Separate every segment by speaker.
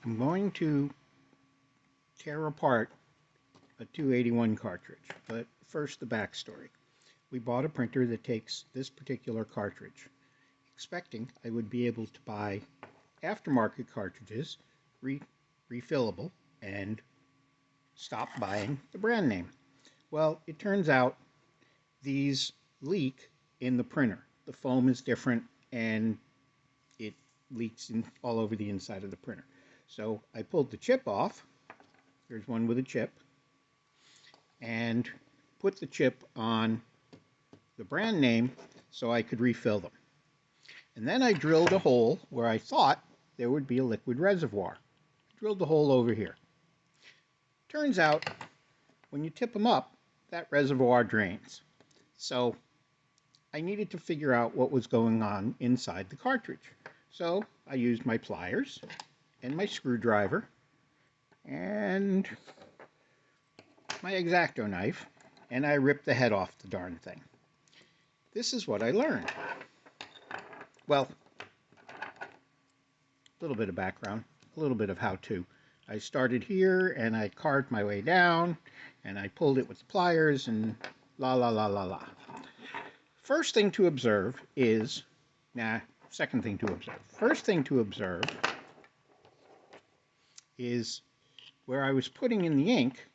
Speaker 1: I'm going to tear apart a 281 cartridge, but first the backstory. We bought a printer that takes this particular cartridge, expecting I would be able to buy aftermarket cartridges, refillable, and stop buying the brand name. Well, it turns out these leak in the printer. The foam is different and it leaks all over the inside of the printer. So I pulled the chip off. There's one with a chip, and put the chip on the brand name so I could refill them. And then I drilled a hole where I thought there would be a liquid reservoir. I drilled the hole over here. Turns out when you tip them up, that reservoir drains. So I needed to figure out what was going on inside the cartridge. So I used my pliers and my screwdriver and my X-Acto knife, and I ripped the head off the darn thing. This is what I learned. Well, a little bit of background, a little bit of how-to. I started here and I carved my way down and I pulled it with the pliers and la la la la la. First thing to observe is, second thing to observe. First thing to observe is where I was putting in the ink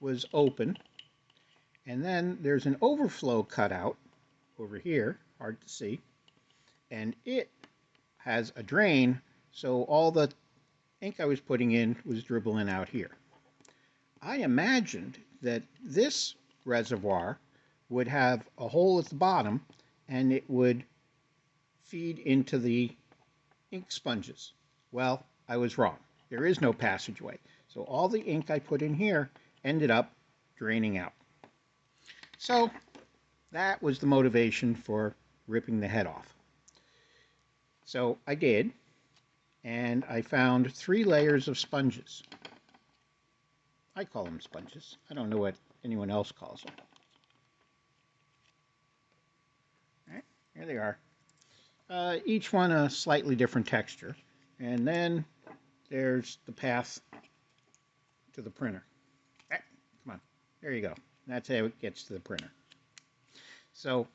Speaker 1: was open, and then there's an overflow cutout over here, hard to see, and it has a drain, so all the ink I was putting in was dribbling out here. I imagined that this reservoir would have a hole at the bottom and it would feed into the ink sponges. Well, I was wrong. There is no passageway. So all the ink I put in here ended up draining out. So that was the motivation for ripping the head off. So I did, and I found 3 layers of sponges. I call them sponges. I don't know what anyone else calls them. All right, here they are. Each one a slightly different texture. And then there's the path to the printer. Right, come on, there you go. That's how it gets to the printer. So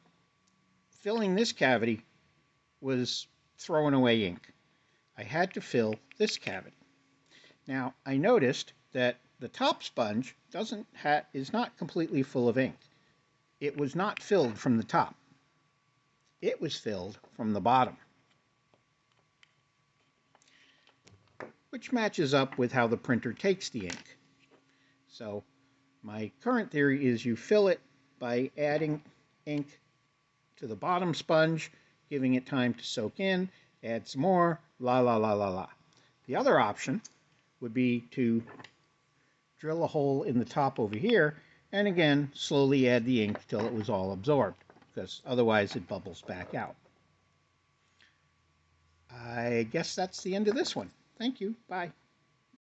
Speaker 1: filling this cavity was throwing away ink. I had to fill this cavity. Now I noticed that the top sponge is not completely full of ink. It was not filled from the top. It was filled from the bottom, which matches up with how the printer takes the ink. So my current theory is you fill it by adding ink to the bottom sponge, giving it time to soak in, add some more, la la la la la. The other option would be to drill a hole in the top over here and again slowly add the ink till it was all absorbed, because otherwise it bubbles back out. I guess that's the end of this one. Thank you. Bye.